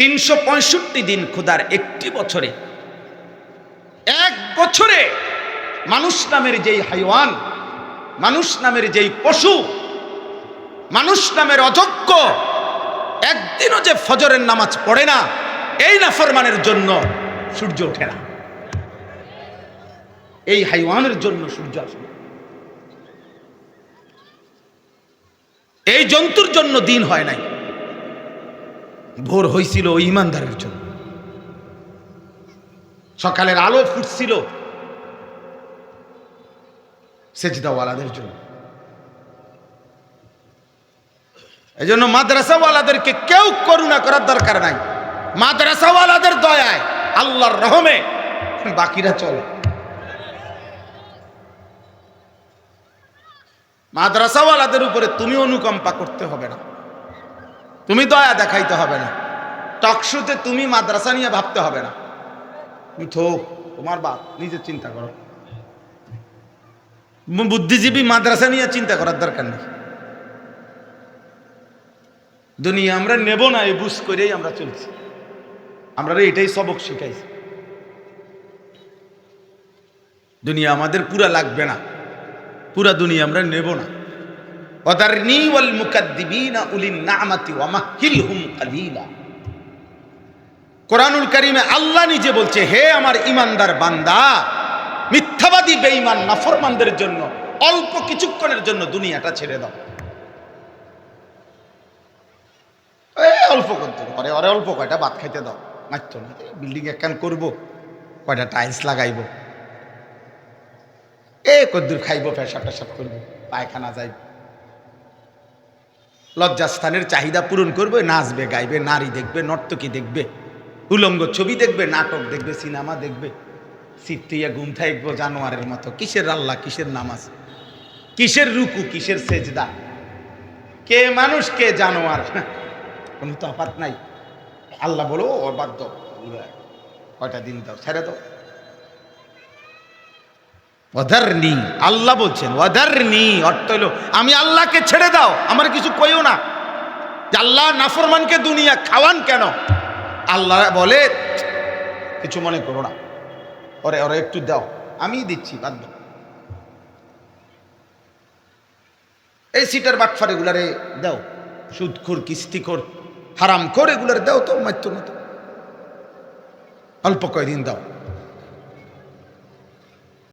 365 দিন খোদার একটি বছরে, এক বছরে মানুষ নামের যেই হাইওয়ান, মানুষ নামের যেই পশু, মানুষ নামের অযোগ্য একদিনও যে ফজরের নামাজ পড়ে না, এই নাফরমানের জন্য সূর্য ওঠে না, এই হাইওয়ানের জন্য সূর্য আসে না, এই জন্তুর জন্য দিন হয় নাই। ভোর হয়েছিল ওই ইমানদারের জন্য, সকালের আলো ফুটছিল সেজদাওয়ালাদের জন্য। এই জন্য মাদ্রাসাওয়ালাদেরকে কেউ করুণা করার দরকার নাই। মাদ্রাসাওয়ালাদের দয়ায়, আল্লাহর রহমে বাকিরা চলে। মাদ্রাসাওয়ালাদের উপরে তুমি অনুকম্পা করতে হবে না, তুমি দয়া দেখাইতে হবে না, টকশোতে তুমি মাদ্রাসা নিয়ে ভাবতে হবে না। তুমি তোমার বাপ নিজে চিন্তা করো, বুদ্ধিজীবী মাদ্রাসা নিয়ে চিন্তা করার দরকার নেই। দুনিয়া আমরা নেব না এই বুঝ করেই আমরা চলছি, আমরা এটাই সবক শিখাইছি। দুনিয়া আমাদের পুরা লাগবে না, পুরা দুনিয়া আমরা নেব না। ওয়াদারনি ওয়াল মুকাদ্দিবিনা উলিন নি'মাতি ওয়া মাহহিলহুম কালিলা। কোরআনুল কারীমে আল্লাহ নিজে বলছে, হে আমার ঈমানদার বান্দা, মিথ্যাবাদী বেঈমান নাফরমানদের জন্য অল্প কিছুক্ষণের জন্য দুনিয়াটা ছেড়ে দাও। অল্প করতে পারে, ওরে অল্প কয়টা ভাত খাইতে দাও, মাত্র না বিল্ডিং একখান করবো, কয়টা টাইলস লাগাইব, কদ্দুর খাইব, পেশাব টেশাব করবো, পায়খানা যাইব, লজ্জাস্থানের চাহিদা পূরণ করবে, নাচবে গাইবে, নারী দেখবে, নর্তকী দেখবে, উলঙ্গ ছবি দেখবে, নাটক দেখবে, সিনেমা দেখবে, সিটিয়া ঘুম থাকবো জানোয়ারের মতো। কিসের আল্লাহ, কিসের নামাজ, কিসের রুকু, কিসের সেজদা? কে মানুষ কে জানোয়ার? কোনো তফাৎ নাই। আল্লাহ বলো ওর বাদ দাও, কয়টা দিন দাও, ছেড়ে দাও। ওয়াদারনি, আল্লাহ বলছেন ওয়াদারনি, অর্থ হলো আমি আল্লাহকে ছেড়ে দাও, আমার কিছু কইও না। আল্লাহ নাফরমানকে দুনিয়া খাওয়ান কেন? আল্লাহ বলে কিছু মনে করো না, ওরে ওরে একটু দাও, আমি দিচ্ছি, বাদ দাও। এই সিটার বাটফার এগুলারে দাও, সুদখোর, কিস্তিখোর, হারামখোর এগুলার দাও তো, মাত্র না তো, অল্প কয়দিন দাও।